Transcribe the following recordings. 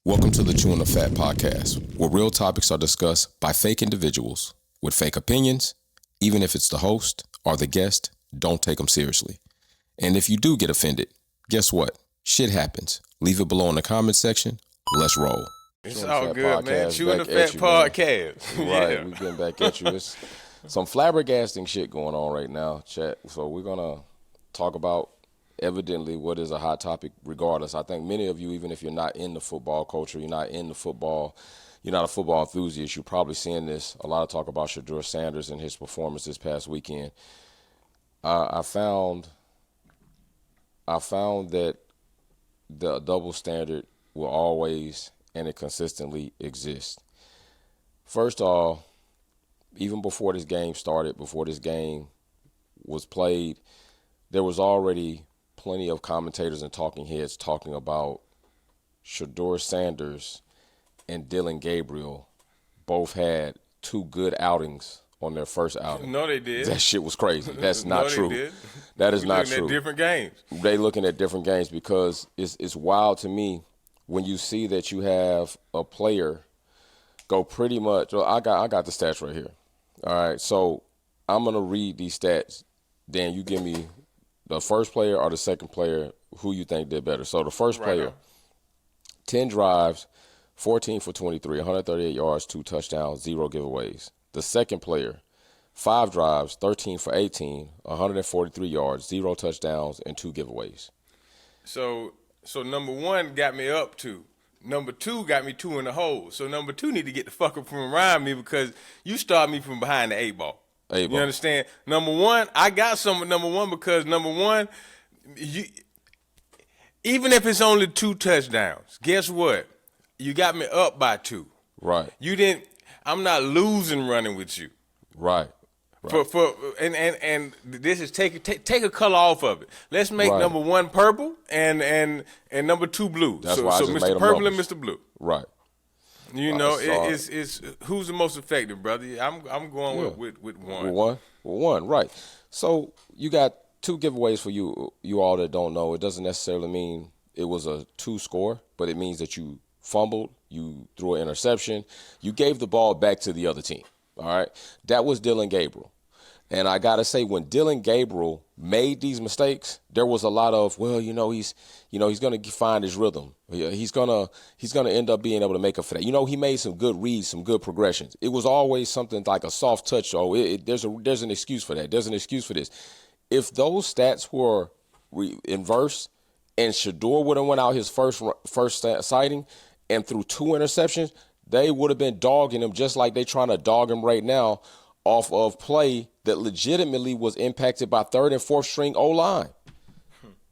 Welcome to the Chewn Fat podcast, where real topics are discussed by fake individuals with fake opinions. Even if it's the host or the guest, don't take them seriously. And if you do get offended, guess what? Shit happens. Leave it below in the comment section. Let's roll. It's all good, man. Chewing the Fat podcast. Right, we getting back at you. It's some flabbergasting shit going on right now, chat. So we're going to talk about evidently what is a hot topic regardless. I think many of you, even if you're not in the football culture, you're not a football enthusiast, you're probably seeing this. A lot of talk about Shedeur Sanders and his performance this past weekend. I found that the double standard will always and it consistently exist. First off, even before this game started, before this game was played, there was already plenty of commentators and talking heads talking about Shedeur Sanders and Dillon Gabriel both had two good outings on their first outing. No, they did. That shit was crazy. That's not true. They did. That is not true. Looking at different games. They looking at different games because it's wild to me when you see that you have a player go pretty much. Well, I got the stats right here. All right, so I'm gonna read these stats. Then you give me the first player or the second player who you think did better. So the first player, 10 drives, 14 for 23, 138 yards, 2 touchdowns, 0 giveaways. The second player, 5 drives, 13 for 18, 143 yards, 0 touchdowns, and 2 giveaways. So number one got me up 2. Number 2 got me 2 in the hole. So number 2 need to get the fuck up from around me because you start me from behind the 8 ball. You understand? Number one, I got some with number one because number one, even if it's only 2 touchdowns, guess what? You got me up by 2. Right. You didn't. I'm not losing running with you. Right. And this is take a color off of it. Let's make number 1 purple and number 2 blue. That's why I just Mr. made Purple numbers. and Mr. Blue. Right. You know, it's who's the most effective, brother? I'm going with one. With one, right. So you got 2 giveaways for you all that don't know. It doesn't necessarily mean it was a 2 score, but it means that you fumbled, you threw an interception, you gave the ball back to the other team. All right. That was Dillon Gabriel. And I got to say, when Dillon Gabriel made these mistakes, there was a lot of, he's going to find his rhythm. He's going to end up being able to make up for that. He made some good reads, some good progressions. It was always something like a soft touch. There's an excuse for that. There's an excuse for this. If those stats were inverse and Shedeur would have went out his first sighting and threw 2 interceptions, they would have been dogging him just like they trying to dog him right now off of play that legitimately was impacted by 3rd and 4th string O-line.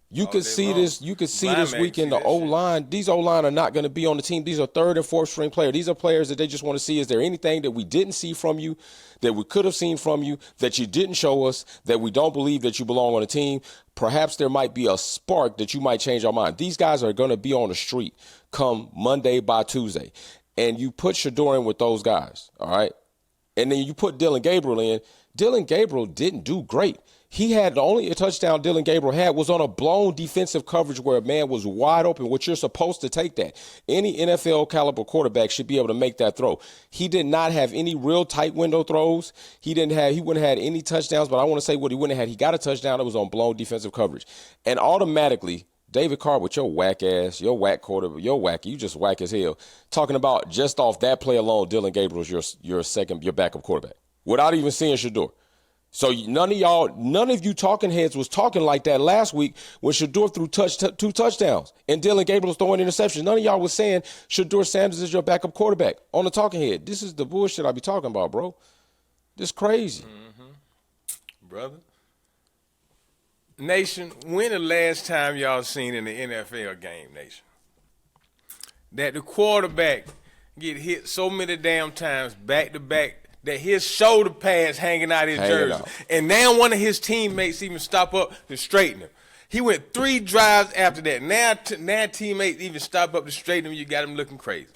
You could see this. You could see this week in the O-line. These O-line are not going to be on the team. These are 3rd and 4th string players. These are players that they just want to see. Is there anything that we didn't see from you, that we could have seen from you, that you didn't show us, that we don't believe that you belong on the team? Perhaps there might be a spark that you might change our mind. These guys are going to be on the street come Monday by Tuesday. And you put Shedeur in with those guys, all right? And then you put Dillon Gabriel in. Dillon Gabriel didn't do great. He had the only touchdown Dillon Gabriel had was on a blown defensive coverage where a man was wide open, which you're supposed to take that. Any NFL caliber quarterback should be able to make that throw. He did not have any real tight window throws. He wouldn't have had any touchdowns, but I want to say what he wouldn't have had. He got a touchdown that was on blown defensive coverage. And automatically, David Carr with your whack ass, your whack quarterback, you just whack as hell. Talking about just off that play alone, Dillon Gabriel's your backup quarterback without even seeing Shedeur. So none of you talking heads was talking like that last week when Shedeur threw 2 touchdowns and Dillon Gabriel was throwing interceptions. None of y'all was saying Shedeur Sanders is your backup quarterback on the talking head. This is the bullshit I be talking about, bro. This crazy. Brother. Nation, when the last time y'all seen in the NFL game, Nation, that the quarterback get hit so many damn times back to back that his shoulder pads hanging out his jersey. And now one of his teammates even stop up to straighten him. He went 3 drives after that. Now teammates even stop up to straighten him. You got him looking crazy.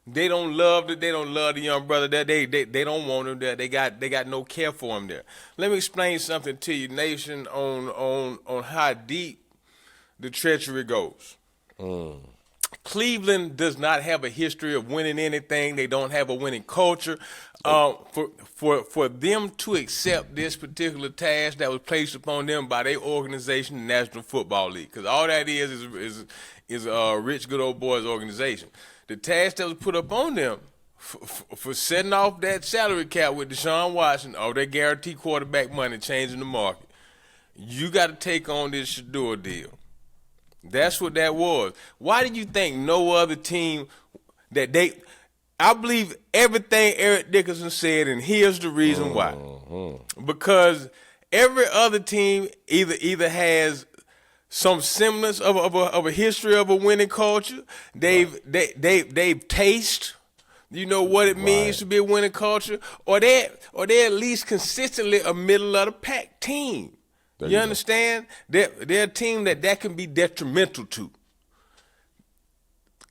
They don't love the young brother there. They don't want him there. They got no care for him there. Let me explain something to you, Nation, on how deep the treachery goes. Cleveland does not have a history of winning anything. They don't have a winning culture. For them to accept this particular task that was placed upon them by their organization, the National Football League, because all that is a rich, good old boys organization. The task that was put up on them for setting off that salary cap with Deshaun Watson, or that guaranteed quarterback money changing the market, you got to take on this Shedeur deal. That's what that was. Why do you think no other team I believe everything Eric Dickerson said, and here's the reason why. Because every other team either has some semblance of a history of a winning culture. They've tasted, you know, what it means to be a winning culture, or they're at least consistently a middle of the pack team. You understand? They're a team that can be detrimental to.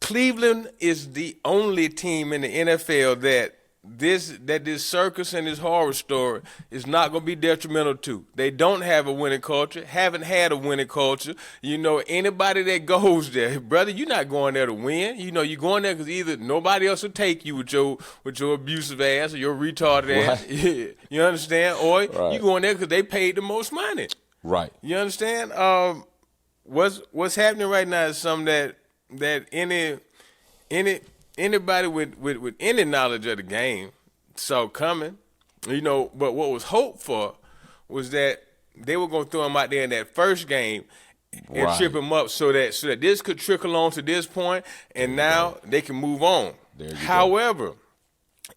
Cleveland is the only team in the NFL that this circus and this horror story is not going to be detrimental to. They don't have a winning culture, haven't had a winning culture. You know, anybody that goes there, brother, you're not going there to win. You know, you're going there because either nobody else will take you with your abusive ass or your retarded ass. You understand? Or you going there because they paid the most money. Right. You understand? What's happening right now is something that anybody with any knowledge of the game saw coming, you know. But what was hoped for was that they were going to throw him out there in that first game and trip him up so that this could trickle on to this point, and now they can move on. However,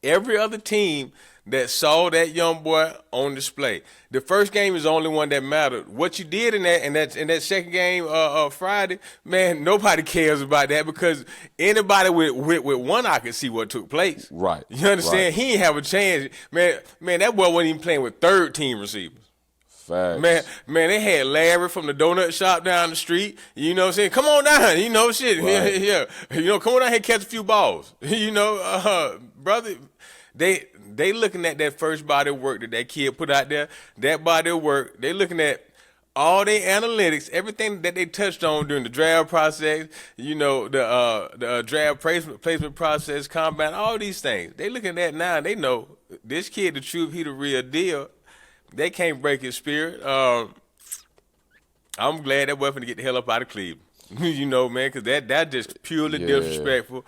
every other team that saw that young boy on display, the first game is the only one that mattered. What you did in that second game Friday, man, nobody cares about that, because anybody with one eye can see what took place. Right. You understand? Right. He ain't have a chance. Man, that boy wasn't even playing with third team receivers. Facts. Man, they had Larry from the donut shop down the street. You know what I'm saying? Come on down. You know, shit. Right. Yeah. You know, come on down here and catch a few balls. You know, brother, they looking at that first body of work that kid put out there, that body of work. They looking at all their analytics, everything that they touched on during the draft process, you know, the draft placement process, combine, all these things. They looking at that now, and they know this kid, the truth, he the real deal. They can't break his spirit. I'm glad that wasn't to get the hell up out of Cleveland. You know, man, because that just purely disrespectful.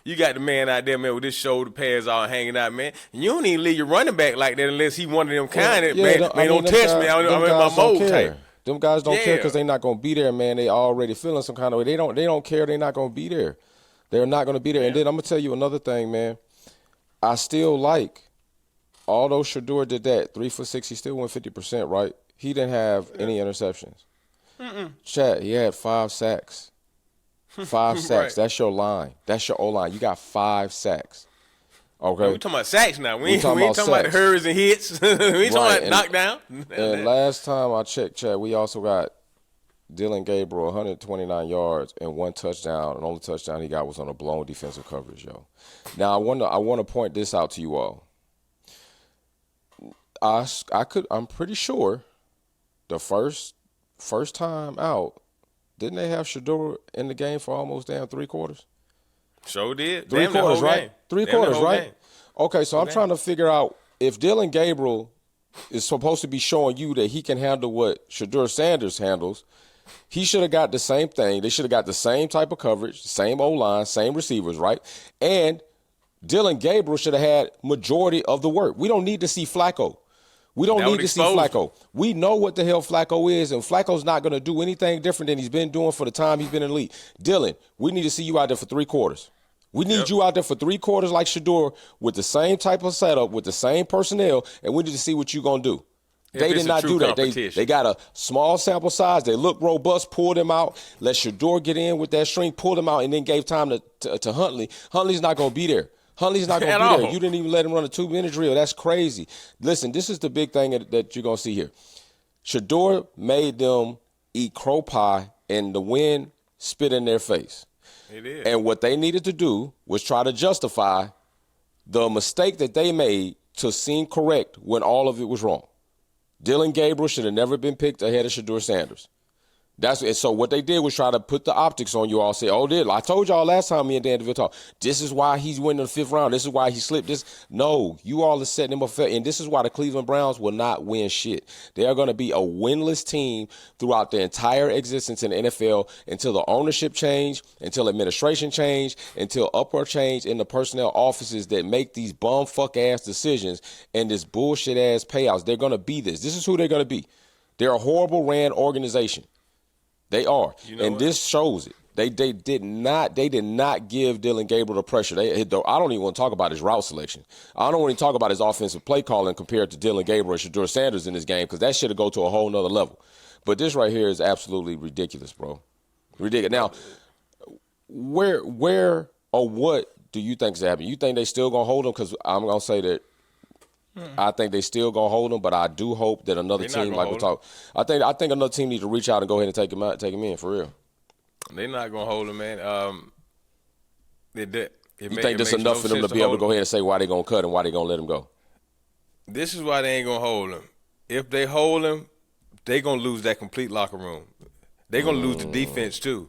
You got the man out there, man, with his shoulder pads all hanging out, man. And you don't even leave your running back like that unless he one of them kind of, don't touch me. I'm in my mode type. Them guys don't care because they're not going to be there, man. They already feeling some kind of way. They don't care. They're not going to be there. They're not going to be there. Yeah. And then I'm going to tell you another thing, man. I still like, although Shedeur did that, 3 for 6, he still went 50%, right? He didn't have any interceptions. Chad, he had 5 sacks. 5 sacks. Right. That's your line. That's your O-line. You got 5 sacks. Okay. We talking about sacks now. We ain't talking about hurries and hits. We ain't talking about knockdown. And last time I checked, Chad, we also got Dylan Gabriel 129 yards and 1 touchdown. And the only touchdown he got was on a blown defensive coverage, yo. Now I want to point this out to you all. I'm pretty sure the first time out, didn't they have Shedeur in the game for almost damn 3 quarters? Sure did. 3 quarters, right? Game. 3 quarters, right? Game. Okay, so I'm trying to figure out if Dylan Gabriel is supposed to be showing you that he can handle what Shedeur Sanders handles, he should have got the same thing. They should have got the same type of coverage, same O-line, same receivers, right? And Dylan Gabriel should have had majority of the work. We don't need to see Flacco. We don't need to see Flacco. We know what the hell Flacco is, and Flacco's not going to do anything different than he's been doing for the time he's been in the league. Dylan, we need to see you out there for 3 quarters. We need you out there for 3 quarters like Shedeur with the same type of setup, with the same personnel, and we need to see what you're going to do. They did not do that. They got a small sample size. They looked robust, pulled him out, let Shedeur get in with that string, pulled him out, and then gave time to Huntley. Huntley's not going to be there. Huntley's not going to be there. You didn't even let him run a 2-minute drill. That's crazy. Listen, this is the big thing that you're going to see here. Shedeur made them eat crow pie and the wind spit in their face. It is. And what they needed to do was try to justify the mistake that they made to seem correct when all of it was wrong. Dylan Gabriel should have never been picked ahead of Shedeur Sanders. And so what they did was try to put the optics on you all. Say, oh, I told y'all last time me and Dan DeVille talked. This is why he's winning the 5th round. This is why he slipped this. No, you all are setting him up. And this is why the Cleveland Browns will not win shit. They are going to be a winless team throughout the entire existence in the NFL until the ownership change, until administration change, until upward change in the personnel offices that make these bum fuck ass decisions and this bullshit ass payouts. They're going to be this. This is who they're going to be. They're a horrible ran organization. They are, this shows it. They did not give Dylan Gabriel the pressure. I don't even want to talk about his route selection. I don't want to talk about his offensive play calling compared to Dylan Gabriel and Shedeur Sanders in this game because that should have go to a whole nother level. But this right here is absolutely ridiculous, bro. Ridiculous. Now, where or what do you think is happening? You think they still gonna hold him? Because I'm gonna say that. I think they still gonna hold him, but I do hope that another team, like we talk, I think another team needs to reach out and go ahead and take him out, take him in for real. They're not gonna hold him, man. You think this enough for them to be able to go ahead and say why they gonna cut him, why they gonna let him go? This is why they ain't gonna hold him. If they hold him, they gonna lose that complete locker room. They gonna lose the defense too.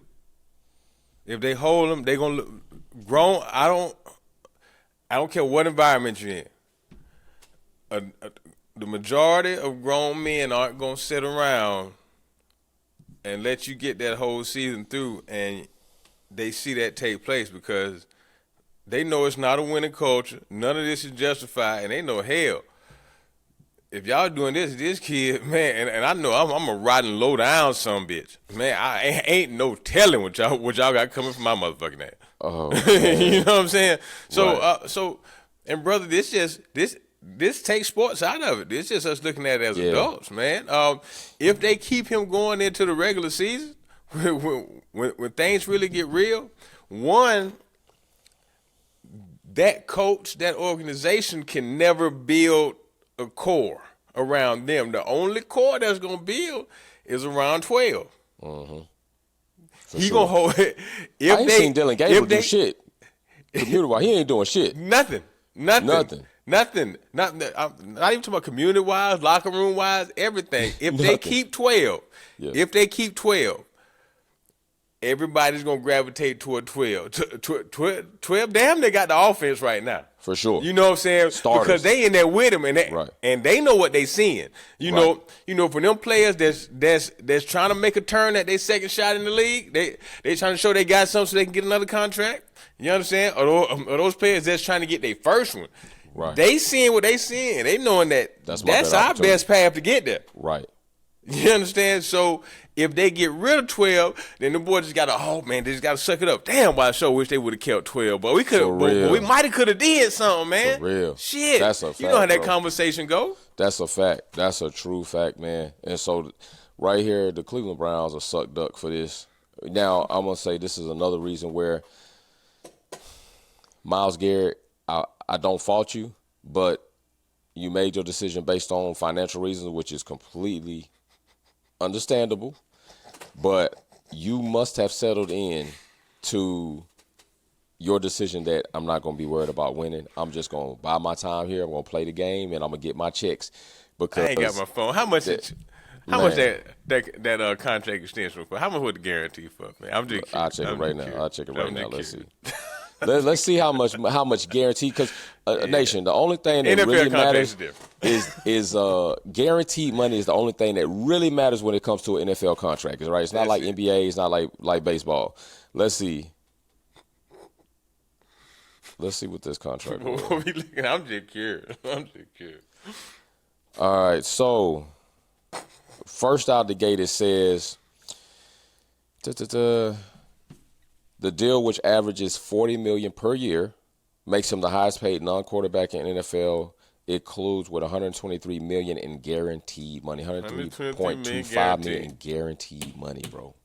If they hold him, they gonna grown. I don't care what environment you're in. The majority of grown men aren't going to sit around and let you get that whole season through and they see that take place because they know it's not a winning culture. None of this is justified, and they know, hell, if y'all doing this kid, man, and I know I'm a riding low down some bitch. Man, I ain't no telling what y'all got coming from my motherfucking ass. Oh, you know what I'm saying? So, right. And brother, this takes sports out of it. It's just us looking at it as adults, man. If they keep him going into the regular season, when things really get real, one, that coach, that organization can never build a core around them. The only core that's going to build is around 12. Mm-hmm. He going to hold it. I ain't seen Dylan Gabriel do shit. Community-wise, he ain't doing shit. Nothing. I'm not even talking about community-wise, locker room-wise, everything. If they keep 12, everybody's going to gravitate toward 12. 12, damn, they got the offense right now. For sure. You know what I'm saying? Starters. Because they in there with them, right. And they know what they seeing. You know, for them players that's trying to make a turn at their second shot in the league, they trying to show they got something so they can get another contract. You understand? Or those players that's trying to get their first one. Right. They seeing what they seeing. They knowing that that's our best path to get there. Right. You understand? So if they get rid of 12, then the boys just got to, they just got to suck it up. Damn, I sure wish they would have kept 12. But we could have, but we might have could have did something, man. For real. Shit. That's a fact, you know how that bro. conversation go. That's a fact. That's a true fact, man. And so right here, the Cleveland Browns are suck duck for this. Now, I'm going to say this is another reason where Myles Garrett, I don't fault you, but you made your decision based on financial reasons, which is completely understandable. But you must have settled in to your decision that I'm not going to be worried about winning. I'm just going to buy my time here. I'm going to play the game, and I'm going to get my checks. Because I ain't got my phone. How much that contract extension for? How much would the guarantee for, man? I'm just kidding. I'll check it right now. Let's see. Let's see how much guarantee, because Nation, the only thing that NFL really matters is guaranteed money is the only thing that really matters when it comes to an NFL contract, right? It's not like NBA, it's not like baseball. Let's see what this contract is. I'm just curious. All right, so first out the gate it says the deal, which averages $40 million per year, makes him the highest paid non-quarterback in NFL. It includes with $123 million in guaranteed money, $103.25 million in guaranteed money, bro.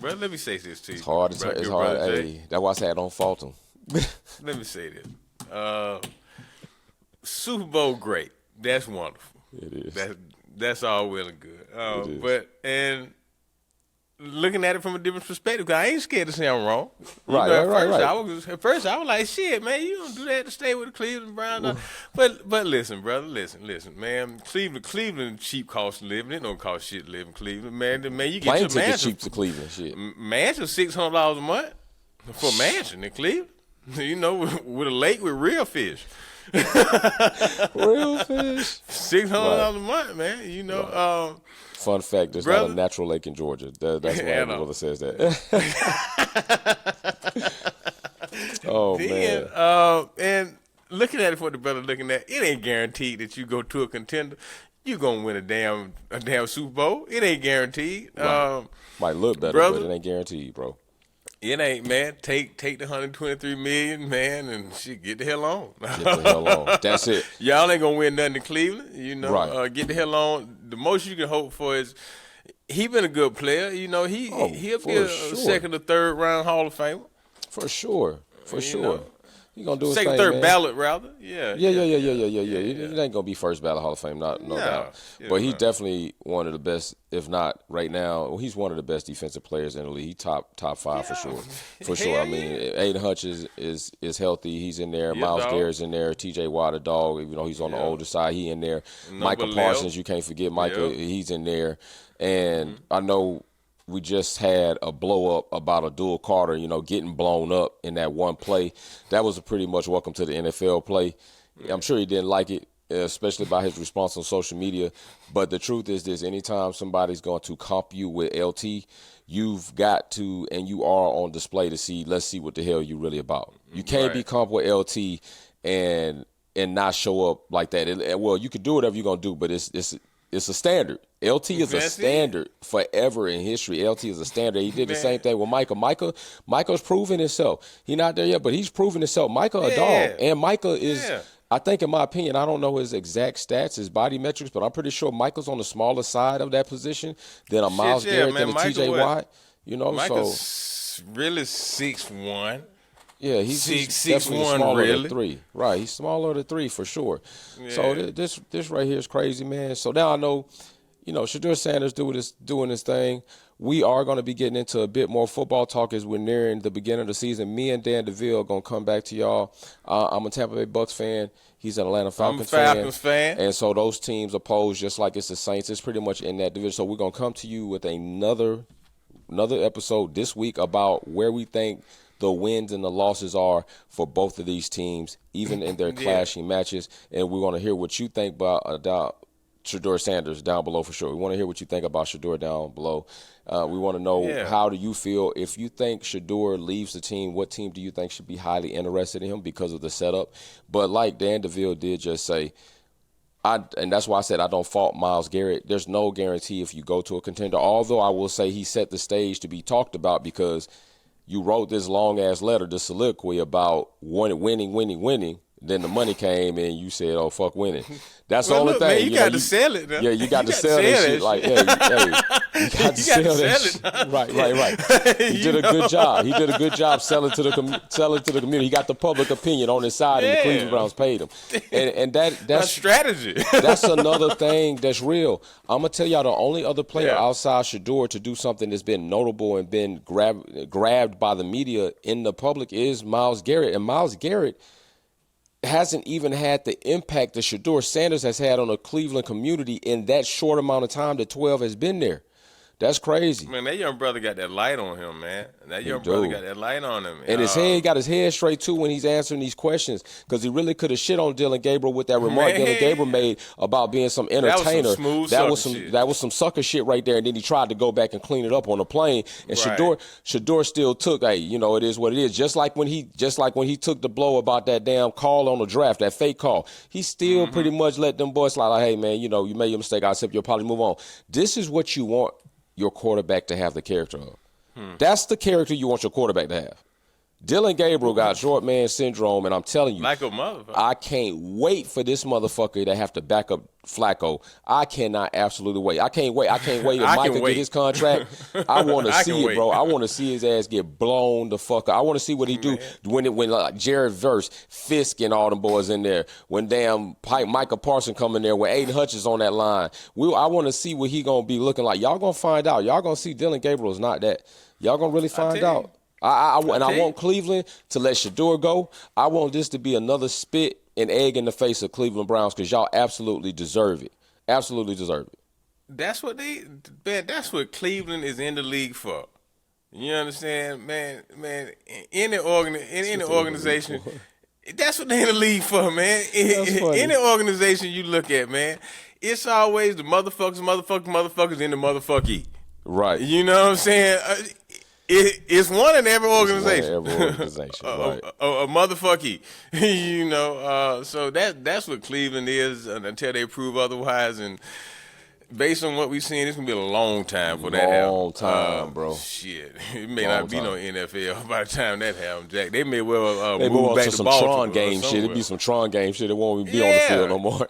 Bro, let me say this to you. It's hard. It's hard. Hey, that's why I say I don't fault him. Let me say this. Super Bowl great. That's wonderful. It is. That's all well and good. looking at it from a different perspective. 'Cause I ain't scared to say I'm wrong. Right. At first, I was like, shit, man, you don't do that to stay with the Cleveland Browns. But listen, brother, listen, man. Cleveland cheap cost of living. It don't cost shit to live in Cleveland, man. You get Plane your tickets mansion cheap to Cleveland. Shit. Mansion $600 a month for a mansion in Cleveland. With a lake with real fish. Real fish. $600 a month, man. Right. Fun fact: there's not a natural lake in Georgia. That's why everyone says that. Oh man! And looking at it for the brother looking at it ain't guaranteed that you go to a contender. You gonna win a damn Super Bowl. It ain't guaranteed. Right. Might look better, brother, but it ain't guaranteed, bro. It ain't, man. Take the $123 million, man, and shit, get the hell on. Get the hell on. That's it. Y'all ain't gonna win nothing in Cleveland, Right. Get the hell on. The most you can hope for is he been a good player. He'll be a second or third round Hall of Famer. For sure. He gonna do his second, thing, third man. ballot rather. Yeah. It ain't gonna be first ballot Hall of Fame, no doubt. But he's definitely one of the best, if not right now. Well, he's one of the best defensive players in the league. He top five for sure. For sure. I mean, Aiden Hutch is healthy. He's in there. Myles Garrett's in there. T.J. Watt, a dog. Even though he's on the older side, he in there. Micah Parsons, you can't forget Micah. He's in there. And I know we just had a blow up about Abdul Carter, getting blown up in that one play. That was a pretty much welcome to the NFL play. I'm sure he didn't like it, especially by his response on social media. But the truth is this: anytime somebody's going to comp you with LT, you've got to, and you are on display to see. Let's see what the hell you really about. You can't be comp with LT and not show up like that. Well, you can do whatever you're gonna do, but it's a standard. LT is a standard forever in history. LT is a standard. He did the same thing with Micah. Micah's proven himself. He's not there yet, but he's proven himself. Micah a dog. And Micah is, I think in my opinion, I don't know his exact stats, his body metrics, but I'm pretty sure Micah's on the smaller side of that position than a Myles Garrett, than a TJ Watt. Micah's really 6'1". Yeah, he's definitely 6'1", smaller really. than 3. Right, he's smaller than 3 for sure. Yeah. So this right here is crazy, man. So now I know, Shedeur Sanders doing his thing. We are going to be getting into a bit more football talk as we're nearing the beginning of the season. Me and Dan DeVille are going to come back to y'all. I'm a Tampa Bay Bucks fan. He's an Atlanta Falcons fan. I'm a Falcons fan. And so those teams oppose just like it's the Saints. It's pretty much in that division. So we're going to come to you with another episode this week about where we think the wins and the losses are for both of these teams, even in their clashing matches. And we want to hear what you think about Shedeur Sanders down below for sure. We want to hear what you think about Shedeur down below. We want to know how do you feel if you think Shedeur leaves the team, what team do you think should be highly interested in him because of the setup? But like Dan DeVille did just say, and that's why I said I don't fault Myles Garrett. There's no guarantee if you go to a contender, although I will say he set the stage to be talked about because you wrote this long-ass letter, this soliloquy about winning. Then the money came and you said, "Oh, fuck winning." That's the only thing. Man, you got to sell it. Now. Yeah, you got to sell that shit. Like, you got to sell that shit. Right. He did a good job. He did a good job selling to the community. He got the public opinion on his side, and the Cleveland Browns paid him. And that's strategy. That's another thing that's real. I'm gonna tell y'all the only other player outside Shedeur to do something that's been notable and been grabbed by the media in the public is Myles Garrett, and Myles Garrett hasn't even had the impact that Shedeur Sanders has had on the Cleveland community in that short amount of time that 12 has been there. That's crazy. Man, that young brother got that light on him, man. That young brother got that light on him. And he got his head straight, too, when he's answering these questions because he really could have shit on Dylan Gabriel with that remark Dylan Gabriel made about being some entertainer. That was some sucker shit right there. And then he tried to go back and clean it up on the plane. And Shedeur still took, it is what it is. Just like when he took the blow about that damn call on the draft, that fake call. He still pretty much let them boys slide like, hey, man, you made your mistake. I accept your apology. Move on. This is what you want your quarterback to have the character of. That's the character you want your quarterback to have. Dylan Gabriel got short man syndrome, and I'm telling you, Like a motherfucker. I can't wait for this motherfucker to have to back up Flacco. I cannot absolutely wait. I can't wait. If I Micah can wait. get his contract, I want to I see can it, wait. bro. I want to see his ass get blown the fuck up. I want to see what he do when like Jared Verse, Fisk, and all them boys in there. When damn Micah Parson come in there, when Aiden Hutchins on that line. I want to see what he gonna be looking like. Y'all gonna find out. Y'all gonna see Dylan Gabriel is not that. Y'all gonna really find out. I want Cleveland to let Shedeur go. I want this to be another spit and egg in the face of Cleveland Browns because y'all absolutely deserve it. Absolutely deserve it. That's what that's what Cleveland is in the league for. You understand, man? Any organization, that's what they're in the league for, man. Any organization you look at, man, it's always the motherfuckers in the motherfucky. Right. You know what I'm saying? It's one in every organization. Right. A motherfucky. You know, so that's what Cleveland is until they prove otherwise. And based on what we've seen, it's gonna be a long time for that happen. Long time, bro. Shit, it may not be no NFL by the time that happens, Jack. They may well they move back to to some Baltimore Tron game shit. It'd be some Tron game shit. It won't even be on the field no more.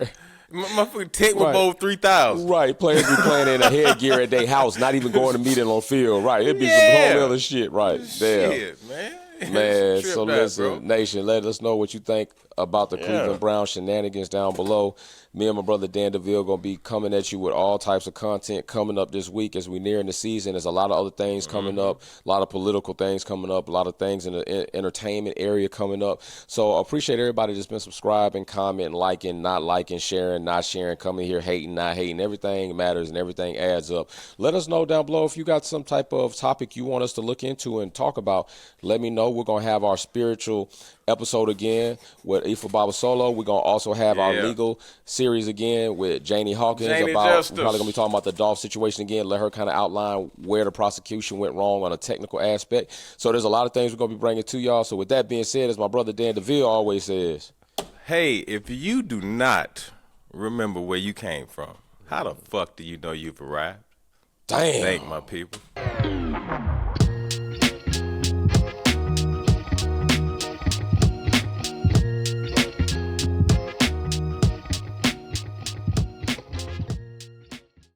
Motherfucker, Tecmo Bowl 3000. Right, players be playing in a headgear at their house, not even going to meet it on field. Right, it'd be some whole other shit. Right, shit, man. Man, so listen, Nation, let us know what you think about the Cleveland Browns shenanigans down below. Me and my brother Dan DeVille going to be coming at you with all types of content coming up this week as we near in the season. There's a lot of other things coming up, a lot of political things coming up, a lot of things in the entertainment area coming up. So I appreciate everybody that's been subscribing, commenting, liking, not liking, sharing, not sharing, coming here, hating, not hating. Everything matters and everything adds up. Let us know down below if you got some type of topic you want us to look into and talk about. Let me know. We're going to have our spiritual episode again with Ifa Baba Solo. We're going to also have our legal series again with Janie Hawkins. We're probably going to be talking about the Dolph situation again. Let her kind of outline where the prosecution went wrong on a technical aspect. So there's a lot of things we're going to be bringing to y'all. So with that being said, as my brother Dan DeVille always says, hey, if you do not remember where you came from, how the fuck do you know you've arrived? Damn. Thank my people.